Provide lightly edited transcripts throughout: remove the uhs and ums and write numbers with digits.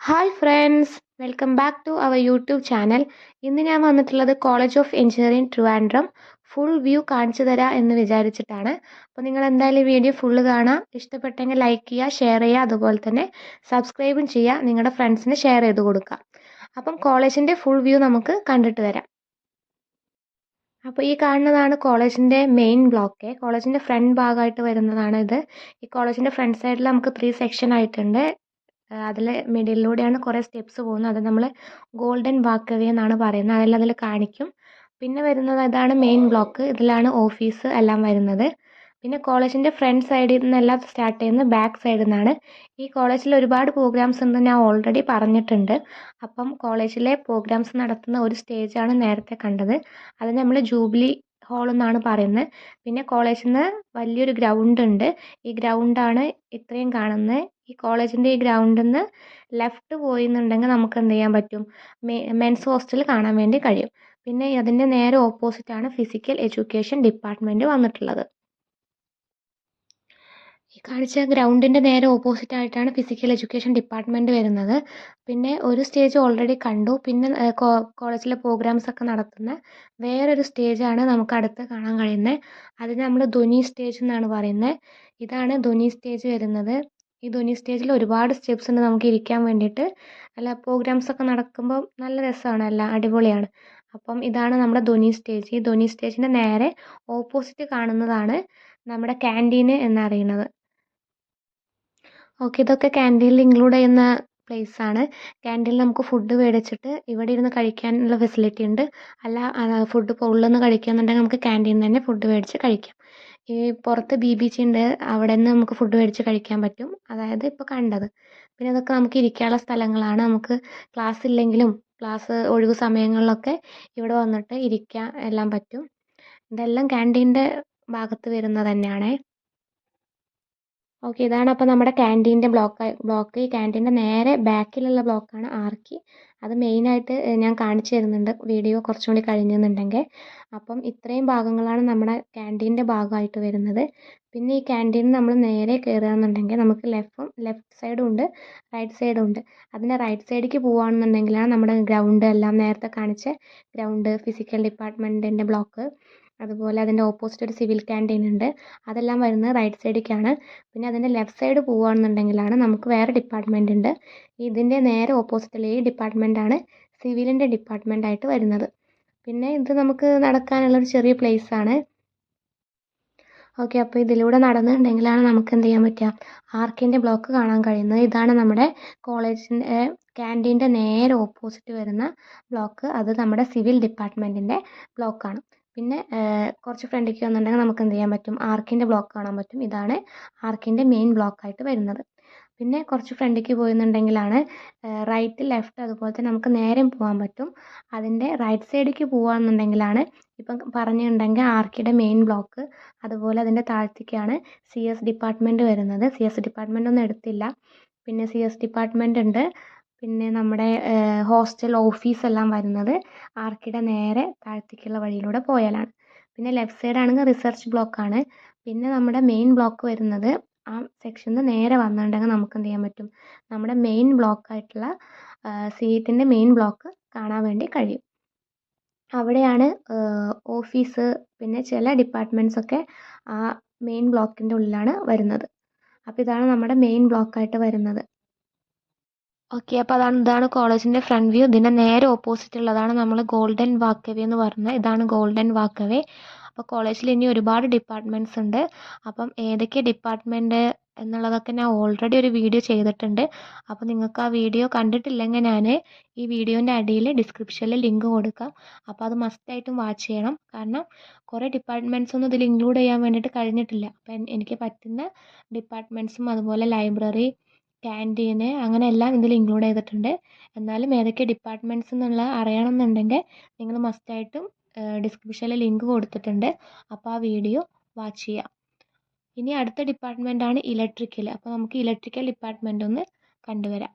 Hi friends, welcome back to our YouTube channel. ഇന്ന് ഞാൻ വന്നിട്ടുള്ളത് college of engineering Trivandrum full view കാണിച്ചു തരാം എന്ന് വിചാരിച്ചിട്ടാണ്. അപ്പോൾ നിങ്ങൾ എന്തായാലും വീഡിയോ ഫുള്ള് കാണാം. ഇഷ്ടപ്പെട്ടെങ്കിൽ ലൈക്ക് ചെയ്യുക, ഷെയർ ചെയ്യുക, അതുപോലെ തന്നെ സബ്സ്ക്രൈബും ചെയ്യുക. നിങ്ങളുടെ ഫ്രണ്ട്സിന് ഷെയർ ചെയ്ത് കൊടുക്കുക. അപ്പം കോളേജിൻ്റെ ഫുൾ വ്യൂ നമുക്ക് കണ്ടിട്ട് വരാം. അപ്പോൾ ഈ കാണുന്നതാണ് കോളേജിൻ്റെ മെയിൻ ബ്ലോക്ക്. കോളേജിൻ്റെ ഫ്രണ്ട് ഭാഗമായിട്ട് വരുന്നതാണ് ഇത്. ഈ കോളേജിൻ്റെ ഫ്രണ്ട് സൈഡിൽ നമുക്ക് 3 സെക്ഷൻ ആയിട്ടുണ്ട്. അതിൽ മിഡിലിലൂടെയാണ് കുറേ സ്റ്റെപ്സ് പോകുന്നത്. അത് നമ്മൾ ഗോൾഡൻ വാക്ക് വേ എന്നാണ് പറയുന്നത്. അതെല്ലാം അതിൽ കാണിക്കും. പിന്നെ വരുന്നത് ഇതാണ് മെയിൻ ബ്ലോക്ക്. ഇതിലാണ് ഓഫീസ് എല്ലാം വരുന്നത്. പിന്നെ കോളേജിൻ്റെ ഫ്രണ്ട് സൈഡിൽ നിന്നെല്ലാം സ്റ്റാർട്ട് ചെയ്യുന്നത് ബാക്ക് സൈഡിൽ നിന്നാണ്. ഈ കോളേജിൽ ഒരുപാട് പ്രോഗ്രാംസ് ഉണ്ടെന്ന് ഞാൻ ഓൾറെഡി പറഞ്ഞിട്ടുണ്ട്. അപ്പം കോളേജിലെ പ്രോഗ്രാംസ് നടത്തുന്ന ഒരു സ്റ്റേജാണ് നേരത്തെ കണ്ടത്. അത് നമ്മൾ ജൂബിലി ഹാൾ എന്നാണ് പറയുന്നത്. പിന്നെ കോളേജിൽ നിന്ന് വലിയൊരു ഗ്രൗണ്ട് ഉണ്ട്. ഈ ഗ്രൗണ്ടാണ് ഇത്രയും കാണുന്നത്. ഈ കോളേജിൻ്റെ ഈ ഗ്രൗണ്ടിൽ നിന്ന് ലെഫ്റ്റ് പോയിന്നുണ്ടെങ്കിൽ നമുക്ക് എന്ത് ചെയ്യാൻ പറ്റും, മെൻസ് ഹോസ്റ്റൽ കാണാൻ വേണ്ടി കഴിയും. പിന്നെ അതിൻ്റെ നേരെ ഓപ്പോസിറ്റാണ് ഫിസിക്കൽ എഡ്യൂക്കേഷൻ ഡിപ്പാർട്ട്മെൻറ്റ് വന്നിട്ടുള്ളത്. ഈ കാണിച്ച ഗ്രൗണ്ടിൻ്റെ നേരെ ഓപ്പോസിറ്റ് ആയിട്ടാണ് ഫിസിക്കൽ എഡ്യൂക്കേഷൻ ഡിപ്പാർട്ട്മെൻറ്റ് വരുന്നത്. പിന്നെ ഒരു സ്റ്റേജ് ഓൾറെഡി കണ്ടു. പിന്നെ കോളേജിലെ പ്രോഗ്രാംസ് ഒക്കെ നടത്തുന്ന വേറൊരു സ്റ്റേജാണ് നമുക്ക് അടുത്ത് കാണാൻ കഴിയുന്നത്. അതിന് നമ്മൾ ധ്വനി സ്റ്റേജ് എന്നാണ് പറയുന്നത്. ഇതാണ് ധ്വനി സ്റ്റേജ് വരുന്നത്. ഈ ധ്വനി സ്റ്റേജിൽ ഒരുപാട് സ്റ്റെപ്സ് ഉണ്ട് നമുക്ക് ഇരിക്കാൻ വേണ്ടിയിട്ട്. അല്ല, പ്രോഗ്രാംസ് ഒക്കെ നടക്കുമ്പോൾ നല്ല രസമാണ്, എല്ലാം അടിപൊളിയാണ്. അപ്പം ഇതാണ് നമ്മുടെ ധ്വനി സ്റ്റേജ്. ഈ ധ്വനി സ്റ്റേജിൻ്റെ നേരെ ഓപ്പോസിറ്റ് കാണുന്നതാണ് നമ്മുടെ ക്യാൻറ്റീന് എന്നറിയുന്നത്. ഓക്കെ, ഇതൊക്കെ ക്യാൻറ്റീനിൽ ഇൻക്ലൂഡ് ചെയ്യുന്ന പ്ലേസ് ആണ്. ക്യാൻറ്റീനിൽ നമുക്ക് ഫുഡ് മേടിച്ചിട്ട് ഇവിടെ ഇരുന്ന് കഴിക്കാനുള്ള ഫെസിലിറ്റി ഉണ്ട്. അല്ല, ഫുഡ് ഇപ്പോൾ ഉള്ളിൽ നിന്ന് കഴിക്കുകയെന്നുണ്ടെങ്കിൽ നമുക്ക് ക്യാൻറ്റീനിൽ തന്നെ ഫുഡ് മേടിച്ച് കഴിക്കാം. ഈ പുറത്ത് BBC ഉണ്ട്, അവിടെ നിന്ന് നമുക്ക് ഫുഡ് മേടിച്ച് കഴിക്കാൻ പറ്റും. അതായത് ഇപ്പോൾ കണ്ടത്. പിന്നെ ഇതൊക്കെ നമുക്ക് ഇരിക്കാനുള്ള സ്ഥലങ്ങളാണ്. നമുക്ക് ക്ലാസ് ഇല്ലെങ്കിലും ക്ലാസ് ഒഴിവ് സമയങ്ങളിലൊക്കെ ഇവിടെ വന്നിട്ട് ഇരിക്കാൻ എല്ലാം പറ്റും. ഇതെല്ലാം ക്യാൻറ്റീൻ്റെ ഭാഗത്ത് വരുന്നത് തന്നെയാണേ. ഓക്കെ, ഇതാണ് അപ്പോൾ നമ്മുടെ ക്യാൻറ്റീൻ്റെ ബ്ലോക്ക്. ഈ ക്യാൻറ്റീൻ്റെ നേരെ ബാക്കിലുള്ള ബ്ലോക്കാണ് ആർക്കി. അത് മെയിനായിട്ട് ഞാൻ കാണിച്ചു തരുന്നുണ്ട് വീഡിയോ കുറച്ചും കൂടി കഴിഞ്ഞെന്നുണ്ടെങ്കിൽ. അപ്പം ഇത്രയും ഭാഗങ്ങളാണ് നമ്മുടെ ക്യാൻറ്റീൻ്റെ ഭാഗമായിട്ട് വരുന്നത്. പിന്നെ ഈ ക്യാൻറ്റീനിൽ നമ്മൾ നേരെ കയറുകയാണെന്നുണ്ടെങ്കിൽ നമുക്ക് ലെഫ്റ്റ് സൈഡും ഉണ്ട്, റൈറ്റ് സൈഡും ഉണ്ട്. അതിൻ്റെ റൈറ്റ് സൈഡിലേക്ക് പോവുകയാണെന്നുണ്ടെങ്കിലാണ് നമ്മുടെ ഗ്രൗണ്ട് എല്ലാം നേരത്തെ കാണിച്ച ഗ്രൗണ്ട്, ഫിസിക്കൽ ഡിപ്പാർട്ട്മെൻറ്റിൻ്റെ ബ്ലോക്ക്, അതുപോലെ അതിൻ്റെ ഓപ്പോസിറ്റ് ഒരു സിവിൽ ക്യാൻറ്റീൻ ഉണ്ട്. അതെല്ലാം വരുന്നത് റൈറ്റ് സൈഡിലേക്കാണ്. പിന്നെ അതിൻ്റെ ലെഫ്റ്റ് സൈഡ് പോവുകയാണെന്നുണ്ടെങ്കിലാണ് നമുക്ക് വേറെ ഡിപ്പാർട്ട്മെൻ്റ് ഉണ്ട്. ഇതിൻ്റെ നേരെ ഓപ്പോസിറ്റിൽ ഈ ഡിപ്പാർട്ട്മെൻറ്റാണ് സിവിലിൻ്റെ ഡിപ്പാർട്ട്മെൻറ്റായിട്ട് വരുന്നത്. പിന്നെ ഇത് നമുക്ക് നടക്കാനുള്ളൊരു ചെറിയ പ്ലേസ് ആണ്. ഓക്കെ, അപ്പോൾ ഇതിലൂടെ നടന്നിട്ടുണ്ടെങ്കിലാണ് നമുക്ക് എന്ത് ചെയ്യാൻ പറ്റുക, ആർക്കിൻ്റെ ബ്ലോക്ക് കാണാൻ കഴിയുന്നത്. ഇതാണ് നമ്മുടെ കോളേജിൻ്റെ ക്യാൻറ്റീൻ്റെ നേരെ ഓപ്പോസിറ്റ് വരുന്ന ബ്ലോക്ക്. അത് നമ്മുടെ സിവിൽ ഡിപ്പാർട്ട്മെൻറ്റിൻ്റെ ബ്ലോക്കാണ്. പിന്നെ കുറച്ച് ഫ്രണ്ടിലേക്ക് വന്നിട്ടുണ്ടെങ്കിൽ നമുക്ക് എന്ത് ചെയ്യാൻ പറ്റും, ആർക്കിൻ്റെ ബ്ലോക്ക് കാണാൻ പറ്റും. ഇതാണ് ആർക്കിൻ്റെ മെയിൻ ബ്ലോക്കായിട്ട് വരുന്നത്. പിന്നെ കുറച്ച് ഫ്രണ്ടിലേക്ക് പോയെന്നുണ്ടെങ്കിലാണ് റൈറ്റ്, ലെഫ്റ്റ്, അതുപോലെ തന്നെ നമുക്ക് നേരെ പോകാൻ പറ്റും. അതിൻ്റെ റൈറ്റ് സൈഡിലേക്ക് പോവുകയാണെന്നുണ്ടെങ്കിലാണ് ഇപ്പം പറഞ്ഞിട്ടുണ്ടെങ്കിൽ ആർക്കിയുടെ മെയിൻ ബ്ലോക്ക്. അതുപോലെ അതിൻ്റെ താഴത്തേക്കാണ് CS ഡിപ്പാർട്ട്മെൻറ്റ് വരുന്നത്. CS ഡിപ്പാർട്ട്മെൻ്റ് ഒന്നും എടുത്തില്ല. പിന്നെ CS ഡിപ്പാർട്ട്മെൻ്റ് ഉണ്ട്. പിന്നെ നമ്മുടെ ഹോസ്റ്റൽ ഓഫീസെല്ലാം വരുന്നത് ആർക്കിയുടെ നേരെ താഴത്തേക്കുള്ള വഴിയിലൂടെ പോയാലാണ്. പിന്നെ ലെഫ്റ്റ് സൈഡാണെങ്കിൽ റിസർച്ച് ബ്ലോക്കാണ്. പിന്നെ നമ്മുടെ മെയിൻ ബ്ലോക്ക് വരുന്നത് ആ സെക്ഷനിൽ നിന്ന് നേരെ വന്നിട്ടുണ്ടെങ്കിൽ നമുക്ക് എന്ത് ചെയ്യാൻ പറ്റും, നമ്മുടെ മെയിൻ ബ്ലോക്കായിട്ടുള്ള സീറ്റിൻ്റെ മെയിൻ ബ്ലോക്ക് കാണാൻ വേണ്ടി കഴിയും. അവിടെയാണ് ഓഫീസ്, പിന്നെ ചില ഡിപ്പാർട്ട്മെൻറ്റ്സൊക്കെ ആ മെയിൻ ബ്ലോക്കിൻ്റെ ഉള്ളിലാണ് വരുന്നത്. അപ്പോൾ ഇതാണ് നമ്മുടെ മെയിൻ ബ്ലോക്കായിട്ട് വരുന്നത്. ഓക്കെ, അപ്പോൾ ഇതാണ് കോളേജിൻ്റെ ഫ്രണ്ട് വ്യൂ. ഇതിൻ്റെ നേരെ ഓപ്പോസിറ്റ് ഉള്ളതാണ് നമ്മൾ ഗോൾഡൻ വാക്ക് വേ എന്ന് പറഞ്ഞത്. ഇതാണ് ഗോൾഡൻ വാക്ക് വേ. അപ്പോൾ കോളേജിൽ ഇനി ഒരുപാട് ഡിപ്പാർട്ട്മെൻറ്റ്സ് ഉണ്ട്. അപ്പം ഏതൊക്കെ ഡിപ്പാർട്ട്മെൻറ്റ് എന്നുള്ളതൊക്കെ ഞാൻ ഓൾറെഡി ഒരു വീഡിയോ ചെയ്തിട്ടുണ്ട്. അപ്പോൾ നിങ്ങൾക്ക് ആ വീഡിയോ കണ്ടിട്ടില്ലെങ്കിൽ ഞാൻ ഈ വീഡിയോൻ്റെ അടിയിൽ ഡിസ്ക്രിപ്ഷനിൽ ലിങ്ക് കൊടുക്കാം. അപ്പോൾ അത് മസ്റ്റായിട്ടും വാച്ച് ചെയ്യണം. കാരണം കുറേ ഡിപ്പാർട്ട്മെൻറ്റ്സ് ഒന്നും ഇതിൽ ഇൻക്ലൂഡ് ചെയ്യാൻ വേണ്ടിയിട്ട് കഴിഞ്ഞിട്ടില്ല. അപ്പം എനിക്ക് പറ്റുന്ന ഡിപ്പാർട്ട്മെൻറ്റ്സും അതുപോലെ ലൈബ്രറി, ക്യാൻറ്റീന്, അങ്ങനെ എല്ലാം ഇതിൽ ഇൻക്ലൂഡ് ചെയ്തിട്ടുണ്ട്. എന്നാലും ഏതൊക്കെ ഡിപ്പാർട്ട്മെൻറ്റ്സ് എന്നുള്ള അറിയണമെന്നുണ്ടെങ്കിൽ നിങ്ങൾ മസ്റ്റായിട്ടും ഡിസ്ക്രിപ്ഷനിൽ ലിങ്ക് കൊടുത്തിട്ടുണ്ട്. അപ്പോൾ ആ വീഡിയോ വാച്ച് ചെയ്യാം. ഇനി അടുത്ത ഡിപ്പാർട്ട്മെൻറ്റാണ് ഇലക്ട്രിക്കൽ. അപ്പോൾ നമുക്ക് ഇലക്ട്രിക്കൽ ഡിപ്പാർട്ട്മെൻ്റ് ഒന്ന് കണ്ടുവരാം.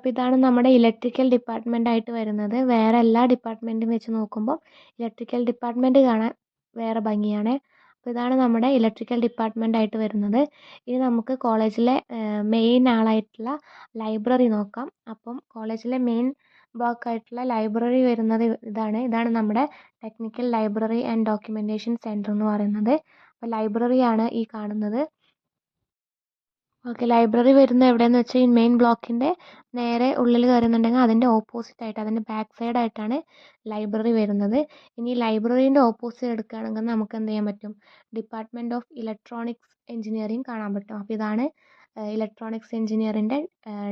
അപ്പോൾ ഇതാണ് നമ്മുടെ ഇലക്ട്രിക്കൽ ഡിപ്പാർട്ട്മെൻ്റ് ആയിട്ട് വരുന്നത്. വേറെ എല്ലാ ഡിപ്പാർട്ട്മെൻറ്റും വെച്ച് നോക്കുമ്പോൾ ഇലക്ട്രിക്കൽ ഡിപ്പാർട്ട്മെൻറ്റ് കാണാൻ വേറെ ഭംഗിയാണ്. അപ്പോൾ ഇതാണ് നമ്മുടെ ഇലക്ട്രിക്കൽ ഡിപ്പാർട്ട്മെൻ്റ് ആയിട്ട് വരുന്നത്. ഇനി നമുക്ക് കോളേജിലെ മെയിൻ ആളായിട്ടുള്ള ലൈബ്രറി നോക്കാം. അപ്പം കോളേജിലെ മെയിൻ ബ്ലോക്ക് ആയിട്ടുള്ള ലൈബ്രറി വരുന്നത് ഇതാണ് നമ്മുടെ technical library and documentation centre എന്ന് പറയുന്നത്. അപ്പോൾ ലൈബ്രറിയാണ് ഈ കാണുന്നത്. ഓക്കെ, ലൈബ്രറി വരുന്നത് എവിടെയെന്ന് വെച്ചാൽ ഈ മെയിൻ ബ്ലോക്കിൻ്റെ നേരെ ഉള്ളിൽ കയറുന്നുണ്ടെങ്കിൽ അതിൻ്റെ ഓപ്പോസിറ്റ് ആയിട്ട്, അതിൻ്റെ ബാക്ക് സൈഡ് ആയിട്ടാണ് ലൈബ്രറി വരുന്നത്. ഇനി ലൈബ്രറീൻ്റെ ഓപ്പോസിറ്റ് എടുക്കുകയാണെങ്കിൽ നമുക്ക് എന്ത് ചെയ്യാൻ പറ്റും? ഡിപ്പാർട്ട്മെൻറ്റ് ഓഫ് ഇലക്ട്രോണിക്സ് എഞ്ചിനീയറിംഗ് കാണാൻ പറ്റും. അപ്പോൾ ഇതാണ് ഇലക്ട്രോണിക്സ് എഞ്ചിനീയറിൻ്റെ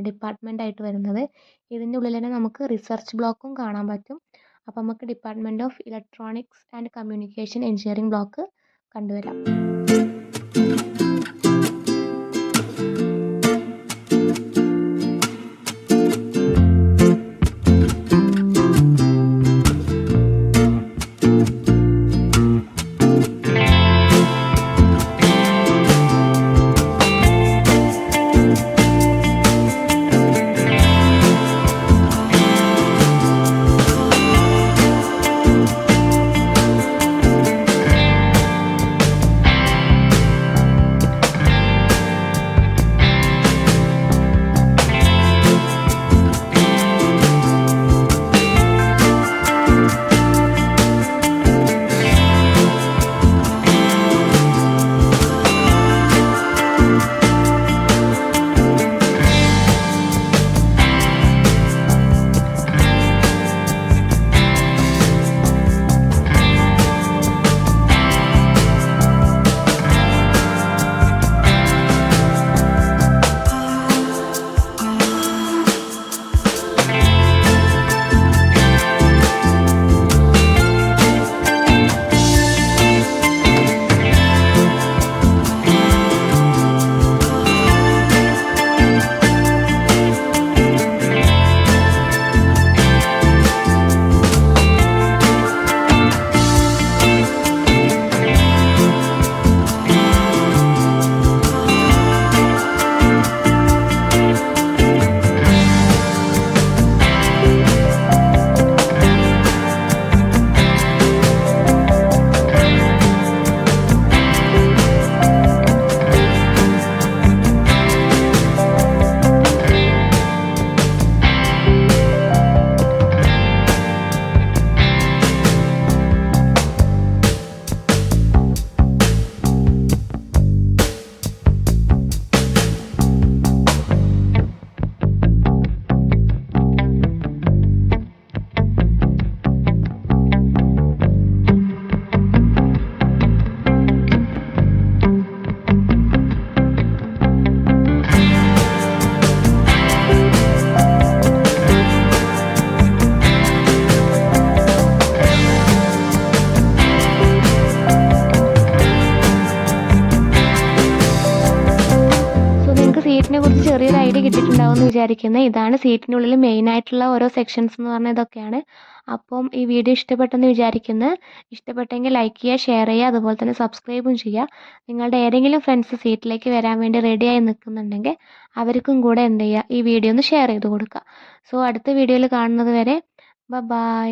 ഡിപ്പാർട്ട്മെൻ്റ് ആയിട്ട് വരുന്നത്. ഇതിൻ്റെ ഉള്ളിൽ തന്നെ നമുക്ക് റിസർച്ച് ബ്ലോക്കും കാണാൻ പറ്റും. അപ്പോൾ നമുക്ക് department of electronics and communication engineering block കണ്ടുവരാം. സീറ്റിനെ കുറിച്ച് ചെറിയൊരു ഐഡിയ കിട്ടിയിട്ടുണ്ടാവും എന്ന് വിചാരിക്കുന്നത്. ഇതാണ് സീറ്റിൻ്റെ ഉള്ളിൽ മെയിൻ ആയിട്ടുള്ള ഓരോ സെക്ഷൻസ് എന്ന് പറഞ്ഞാൽ ഇതൊക്കെയാണ്. അപ്പം ഈ വീഡിയോ ഇഷ്ടപ്പെട്ടെന്ന് വിചാരിക്കുന്നു. ഇഷ്ടപ്പെട്ടെങ്കിൽ ലൈക്ക് ചെയ്യുക, ഷെയർ ചെയ്യുക, അതുപോലെ തന്നെ സബ്സ്ക്രൈബും ചെയ്യുക. നിങ്ങളുടെ ഏതെങ്കിലും ഫ്രണ്ട്സ് സീറ്റിലേക്ക് വരാൻ വേണ്ടി റെഡിയായി നിൽക്കുന്നുണ്ടെങ്കിൽ അവർക്കും കൂടെ എന്ത് ചെയ്യുക, ഈ വീഡിയോ ഒന്ന് ഷെയർ ചെയ്ത് കൊടുക്കുക. സോ അടുത്ത വീഡിയോയിൽ കാണുന്നത് വരെ ബൈ.